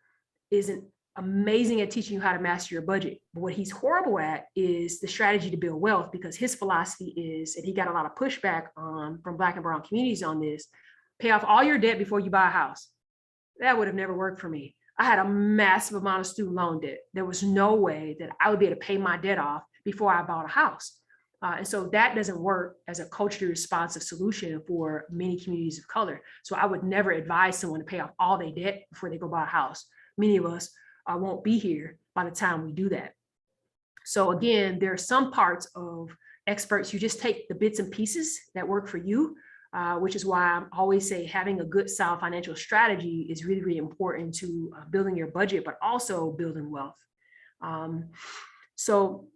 Speaker 2: is amazing at teaching you how to master your budget. But what he's horrible at is the strategy to build wealth, because his philosophy is, and he got a lot of pushback from Black and brown communities on this, pay off all your debt before you buy a house. That would have never worked for me. I had a massive amount of student loan debt. There was no way that I would be able to pay my debt off before I bought a house. And so that doesn't work as a culturally responsive solution for many communities of color. So I would never advise someone to pay off all their debt before they go buy a house. Many of us won't be here by the time we do that. So again, there are some parts of experts, you just take the bits and pieces that work for you, which is why I always say having a good solid financial strategy is really, really important to building your budget, but also building wealth. So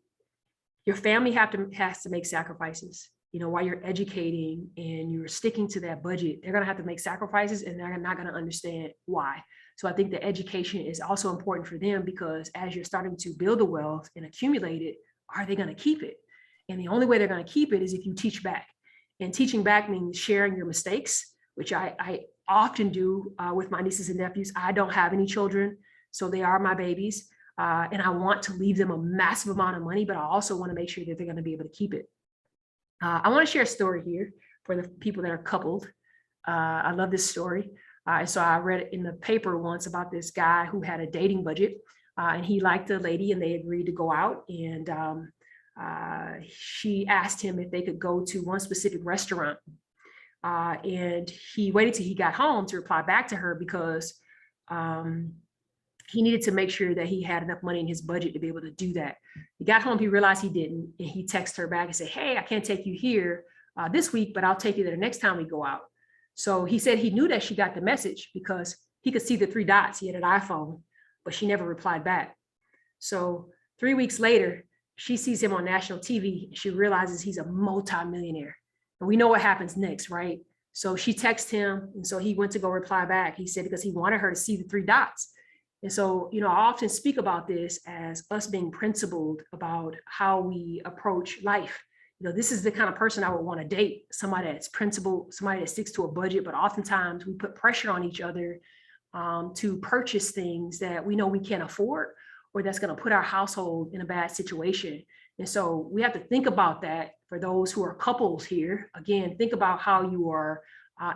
Speaker 2: your family has to make sacrifices. You know, while you're educating and you're sticking to that budget, they're going to have to make sacrifices, and they're not going to understand why. So I think the education is also important for them, because as you're starting to build the wealth and accumulate it, are they going to keep it? And the only way they're going to keep it is if you teach back. And teaching back means sharing your mistakes, which I often do with my nieces and nephews. I don't have any children, so they are my babies. And I want to leave them a massive amount of money, but I also want to make sure that they're going to be able to keep it. I want to share a story here for the people that are coupled. I love this story. So I read it in the paper once about this guy who had a dating budget, and he liked a lady, and they agreed to go out. And she asked him if they could go to one specific restaurant. And he waited till he got home to reply back to her, because he needed to make sure that he had enough money in his budget to be able to do that. He got home, he realized he didn't, and he texted her back and said, "Hey, I can't take you here this week, but I'll take you there the next time we go out." So he said he knew that she got the message because he could see the 3 dots. He had an iPhone, but she never replied back. So 3 weeks later, she sees him on national TV, and she realizes he's a multi-millionaire. And we know what happens next, right? So she texted him, and so he went to go reply back. He said because he wanted her to see the 3 dots. And so, you know, I often speak about this as us being principled about how we approach life. You know, this is the kind of person I would want to date, somebody that's principled, somebody that sticks to a budget, but oftentimes we put pressure on each other to purchase things that we know we can't afford, or that's going to put our household in a bad situation. And so we have to think about that for those who are couples here. Again, think about how you are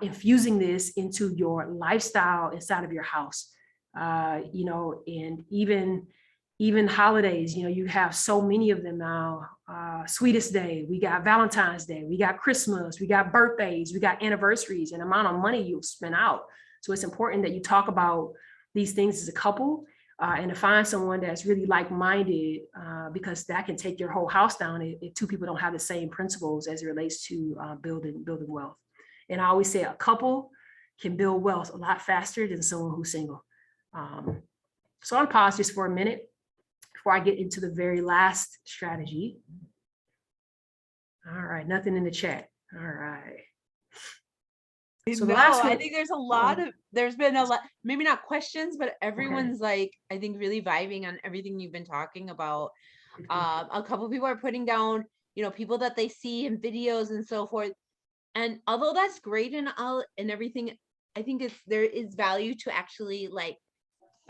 Speaker 2: infusing this into your lifestyle inside of your house. You know, and even holidays, you know, you have so many of them now. Sweetest Day, we got Valentine's Day, we got Christmas, we got birthdays, we got anniversaries, and amount of money you'll spend out. So it's important that you talk about these things as a couple, and to find someone that's really like-minded, because that can take your whole house down if 2 people don't have the same principles as it relates to building wealth. And I always say a couple can build wealth a lot faster than someone who's single. So I'll pause just for a minute before I get into the very last strategy. All right, nothing in the chat. All right.
Speaker 1: So the last one, I think there's been a lot, maybe not questions, but everyone's like, I think really vibing on everything you've been talking about. A couple of people are putting down, you know, people that they see in videos and so forth. And although that's great and all and everything, I think there is value to actually like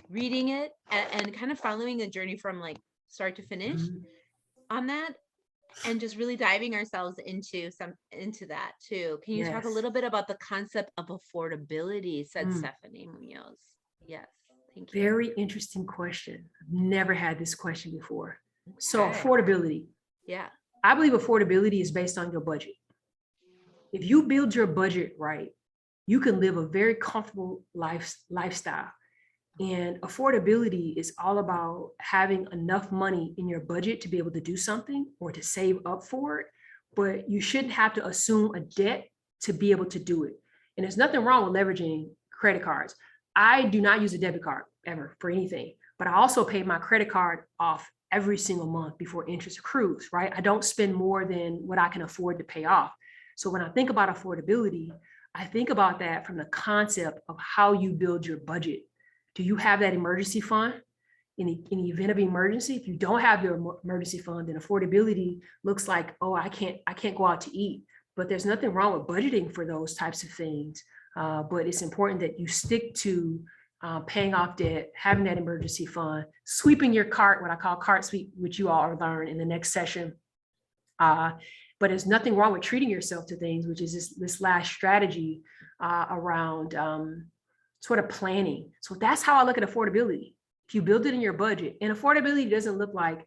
Speaker 1: reading it and kind of following a journey from like start to finish on that, and just really diving ourselves into that too. Can you talk a little bit about the concept of affordability, said Stephanie Munoz? Yes, thank you.
Speaker 2: Very interesting question. I've never had this question before. Okay. So affordability.
Speaker 1: Yeah.
Speaker 2: I believe affordability is based on your budget. If you build your budget right, you can live a very comfortable lifestyle. And affordability is all about having enough money in your budget to be able to do something or to save up for it, but you shouldn't have to assume a debt to be able to do it. And there's nothing wrong with leveraging credit cards. I do not use a debit card ever for anything, but I also pay my credit card off every single month before interest accrues, right? I don't spend more than what I can afford to pay off. So when I think about affordability, I think about that from the concept of how you build your budget. Do you have that emergency fund? in the event of emergency, if you don't have your emergency fund, then affordability looks like, oh, I can't go out to eat. But there's nothing wrong with budgeting for those types of things. But it's important that you stick to paying off debt, having that emergency fund, sweeping your cart, what I call cart sweep, which you all are learn in the next session. But there's nothing wrong with treating yourself to things, which is this last strategy around sort of planning. So that's how I look at affordability. If you build it in your budget, and affordability doesn't look like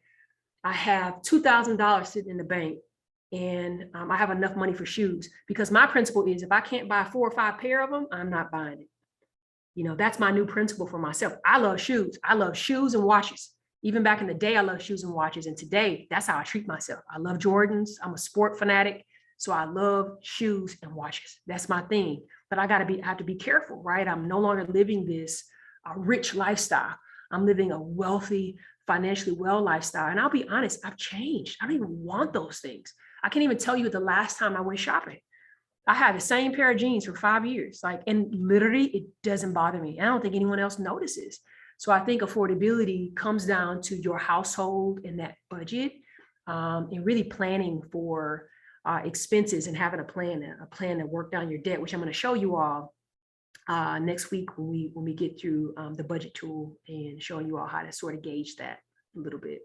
Speaker 2: I have $2,000 sitting in the bank and I have enough money for shoes, because my principle is if I can't buy 4 or 5 pair of them, I'm not buying it. You know, that's my new principle for myself. I love shoes. I love shoes and watches. Even back in the day, I love shoes and watches. And today, that's how I treat myself. I love Jordans. I'm a sport fanatic. So I love shoes and watches. That's my thing. But I have to be careful, right? I'm no longer living this rich lifestyle. I'm living a wealthy, financially well lifestyle. And I'll be honest, I've changed. I don't even want those things. I can't even tell you the last time I went shopping. I had the same pair of jeans for 5 years, and literally it doesn't bother me. I don't think anyone else notices. So I think affordability comes down to your household and that budget, and really planning for expenses and having a plan to work down your debt, which I'm going to show you all next week when we get through the budget tool and showing you all how to sort of gauge that a little bit.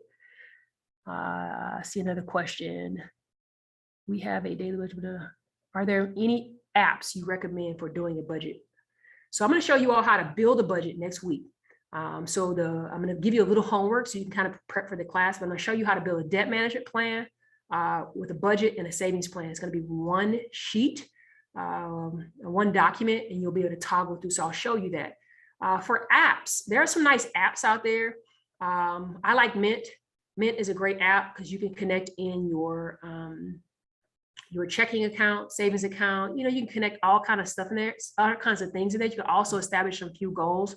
Speaker 2: I see another question. We have a daily budget. Are there any apps you recommend for doing a budget? So I'm going to show you all how to build a budget next week. I'm going to give you a little homework so you can kind of prep for the class, but I'm going to show you how to build a debt management plan with a budget and a savings plan. It's going to be one sheet, one document, and you'll be able to toggle through. So I'll show you that. For apps, there are some nice apps out there. I like Mint. Mint is a great app because you can connect in your checking account, savings account. You know, you can connect all kind of stuff in there, all kinds of things in there. You can also establish some few goals.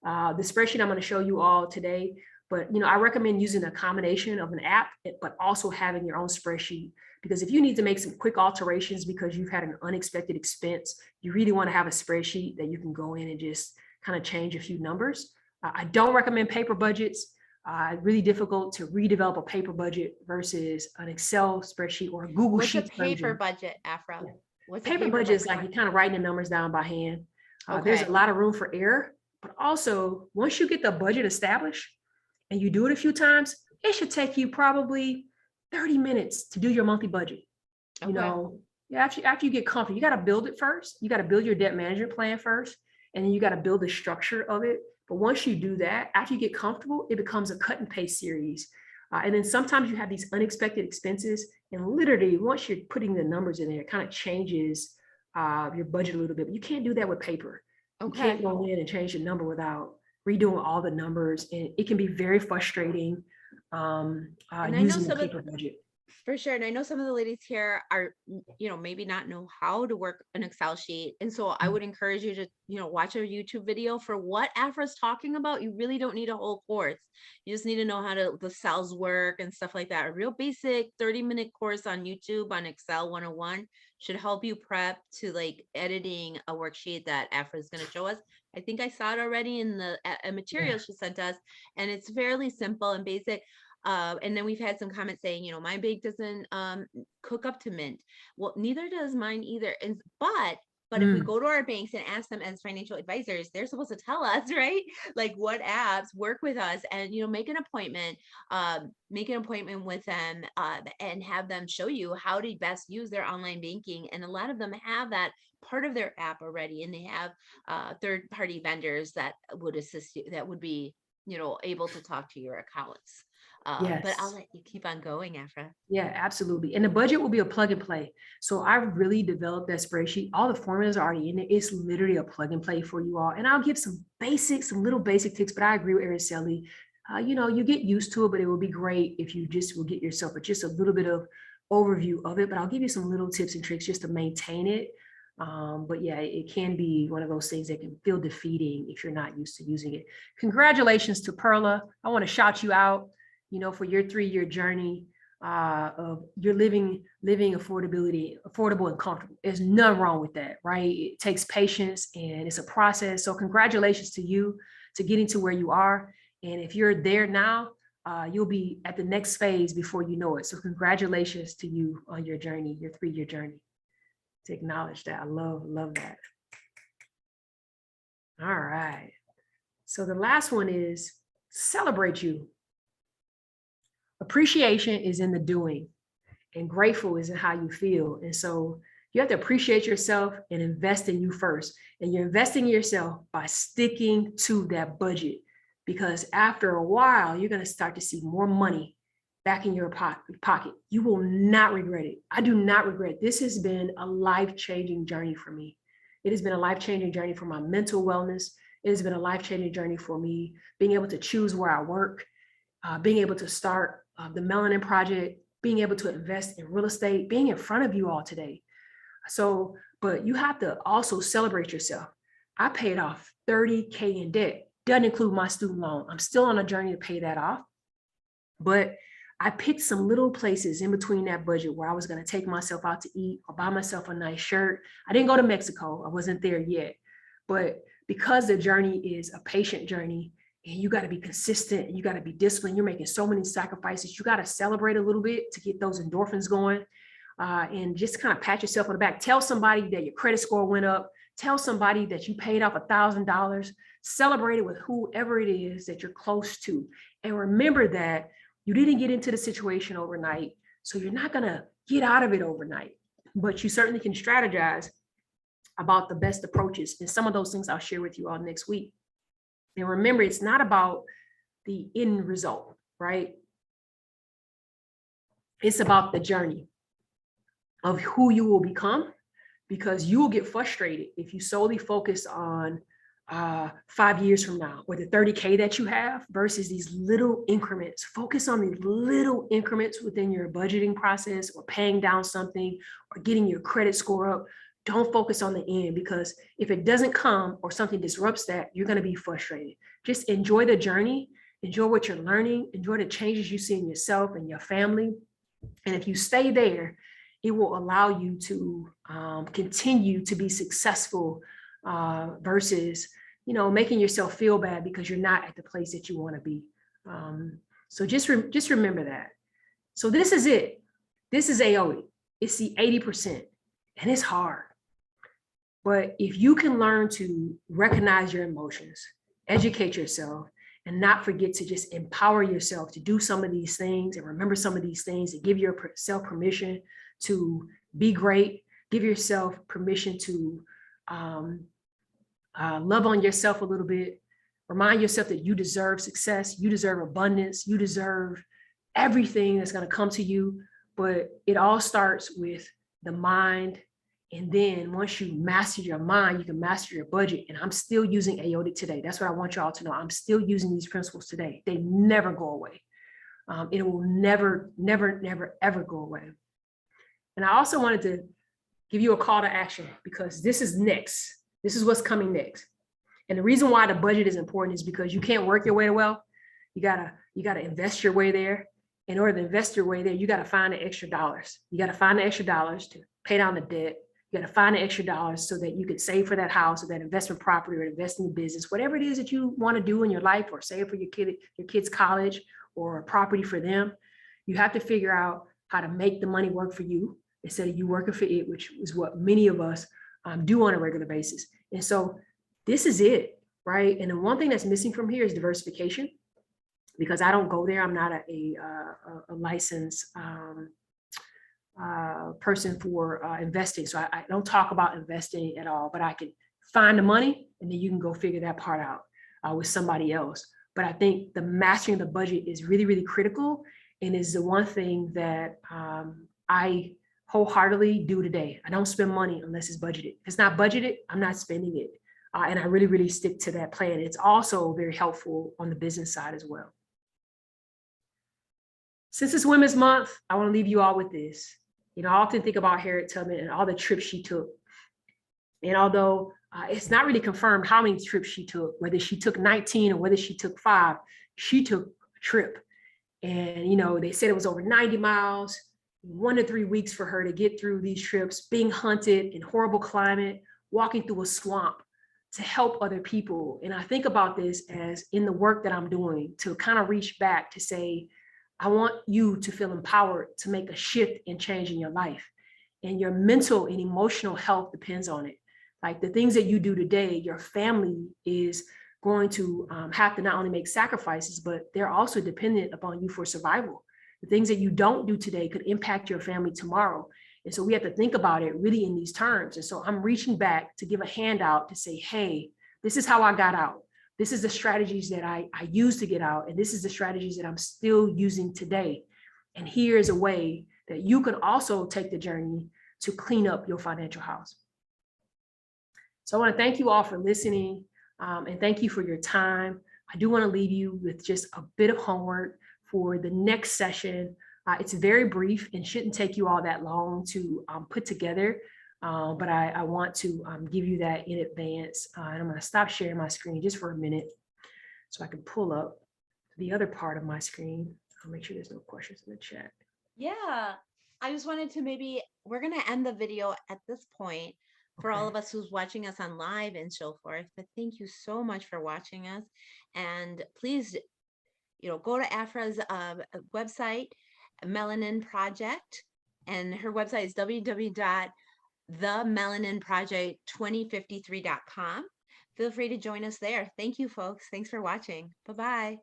Speaker 2: The spreadsheet I'm going to show you all today, but I recommend using a combination of an app, but also having your own spreadsheet, because if you need to make some quick alterations because you've had an unexpected expense, you really want to have a spreadsheet that you can go in and just kind of change a few numbers. I don't recommend paper budgets. Really difficult to redevelop a paper budget versus an Excel spreadsheet or a Google Sheets.
Speaker 1: What's a paper budget, Afra?
Speaker 2: Yeah.
Speaker 1: What's
Speaker 2: Paper budget is like you're kind of writing the numbers down by hand. There's a lot of room for error, but also once you get the budget established and you do it a few times, it should take you probably 30 minutes to do your monthly budget. After you get comfortable, you got to build it first. You got to build your debt management plan first, and then you got to build the structure of it. But once you do that, after you get comfortable, it becomes a cut and paste series. And then sometimes you have these unexpected expenses, and literally once you're putting the numbers in there, it kind of changes your budget a little bit. But you can't do that with paper. You can't go in and change the number without redoing all the numbers, and it can be very frustrating using a paper budget.
Speaker 1: For sure. And I know some of the ladies here are, maybe not know how to work an Excel sheet. And so I would encourage you to, watch a YouTube video for what Afra's talking about. You really don't need a whole course. You just need to know how the cells work and stuff like that. A real basic 30-minute course on YouTube on Excel 101 should help you prep to editing a worksheet that Afra is going to show us. I think I saw it already in the material she sent us, and it's fairly simple and basic. And then we've had some comments saying, my bank doesn't cook up to Mint. Well, neither does mine either. But if we go to our banks and ask them as financial advisors, they're supposed to tell us, right? Like what apps work with us, and make an appointment with them and have them show you how to best use their online banking. And a lot of them have that part of their app already, and they have third-party vendors that would assist you, that would be able to talk to your accounts. But I'll let you keep on going, Afra.
Speaker 2: Yeah, absolutely. And the budget will be a plug and play. So I've really developed that spreadsheet. All the formulas are already in it. It's literally a plug and play for you all. And I'll give some little basic tips, but I agree with Araceli. You get used to it, but it will be great if you just will get yourself just a little bit of overview of it. But I'll give you some little tips and tricks just to maintain it. But yeah, it can be one of those things that can feel defeating if you're not used to using it. Congratulations to Perla. I want to shout you out, for your 3-year journey of your living affordable and comfortable. There's nothing wrong with that, right? It takes patience and it's a process. So congratulations to you to getting to where you are. And if you're there now, you'll be at the next phase before you know it. So congratulations to you on your journey, your 3-year journey. To acknowledge that. I love that. All right. So the last one is celebrate you. Appreciation is in the doing, and grateful is in how you feel. And so you have to appreciate yourself and invest in you first. And you're investing in yourself by sticking to that budget, because after a while, you're going to start to see more money back in your pocket. You will not regret it. I do not regret it. This has been a life-changing journey for me. It has been a life-changing journey for my mental wellness. It has been a life-changing journey for me being able to choose where I work, being able to start the Melanin Project, being able to invest in real estate, being in front of you all today. So, but you have to also celebrate yourself. I paid off $30K in debt. Doesn't include my student loan. I'm still on a journey to pay that off. But I picked some little places in between that budget where I was going to take myself out to eat or buy myself a nice shirt. I didn't go to Mexico. I wasn't there yet. But because the journey is a patient journey, and you got to be consistent, and you got to be disciplined, you're making so many sacrifices. You got to celebrate a little bit to get those endorphins going, and just kind of pat yourself on the back. Tell somebody that your credit score went up. Tell somebody that you paid off $1,000. Celebrate it with whoever it is that you're close to. And remember that you didn't get into the situation overnight, so you're not going to get out of it overnight. But you certainly can strategize about the best approaches. And some of those things I'll share with you all next week. And remember, it's not about the end result, right? It's about the journey of who you will become, because you will get frustrated if you solely focus on 5 years from now, or the 30K that you have versus these little increments. Focus on these little increments within your budgeting process, or paying down something, or getting your credit score up. Don't focus on the end, because if it doesn't come or something disrupts that, you're going to be frustrated. Just enjoy the journey, enjoy what you're learning, enjoy the changes you see in yourself and your family. And if you stay there, it will allow you to continue to be successful versus, making yourself feel bad because you're not at the place that you want to be. So just remember that. So this is it. This is AOE. It's the 80%, and it's hard. But if you can learn to recognize your emotions, educate yourself, and not forget to just empower yourself to do some of these things and remember some of these things, and give yourself permission to be great, give yourself permission to love on yourself a little bit, remind yourself that you deserve success, you deserve abundance, you deserve everything that's going to come to you. But it all starts with the mind. And then once you master your mind, you can master your budget. And I'm still using AODIC today. That's what I want y'all to know. I'm still using these principles today. They never go away. It will never, ever go away. And I also wanted to give you a call to action, because this is next. This is what's coming next. And the reason why the budget is important is because you can't work your way to wealth. You gotta invest your way there. In order to invest your way there, you gotta find the extra dollars. You gotta find the extra dollars to pay down the debt. You got to find the extra dollars so that you can save for that house or that investment property, or invest in the business, whatever it is that you want to do in your life, or save for your kids' college, or a property for them. You have to figure out how to make the money work for you instead of you working for it, which is what many of us do on a regular basis. And so this is it, right? And the one thing that's missing from here is diversification, because I don't go there. I'm not a licensed person for investing. So I don't talk about investing at all, but I can find the money, and then you can go figure that part out with somebody else. But I think the mastering the budget is really, really critical, and is the one thing that I wholeheartedly do today. I don't spend money unless it's budgeted. If it's not budgeted, I'm not spending it. And I really, really stick to that plan. It's also very helpful on the business side as well. Since it's Women's Month, I want to leave you all with this. I often think about Harriet Tubman and all the trips she took. And although it's not really confirmed how many trips she took, whether she took 19 or whether she took 5, she took a trip. And, they said it was over 90 miles, 1 to 3 weeks for her to get through these trips, being hunted in horrible climate, walking through a swamp to help other people. And I think about this as in the work that I'm doing to kind of reach back to say, I want you to feel empowered to make a shift and change in your life. And your mental and emotional health depends on it. Like the things that you do today, your family is going to have to not only make sacrifices, but they're also dependent upon you for survival. The things that you don't do today could impact your family tomorrow. And so we have to think about it really in these terms. And so I'm reaching back to give a handout to say, hey, this is how I got out. This is the strategies that I used to get out. And this is the strategies that I'm still using today. And here's a way that you can also take the journey to clean up your financial house. So I want to thank you all for listening, and thank you for your time. I do want to leave you with just a bit of homework for the next session. It's very brief and shouldn't take you all that long to put together, but I want to give you that in advance. And I'm going to stop sharing my screen just for a minute so I can pull up the other part of my screen. I'll make sure there's no questions in the chat.
Speaker 1: Yeah, I just wanted to we're going to end the video at this point for all of us who's watching us on live and so forth. But thank you so much for watching us. And please, go to Afra's website, Melanin Project, and her website is www.themelaninproject2053.com. Feel free to join us there. Thank you, folks. Thanks for watching. Bye-bye.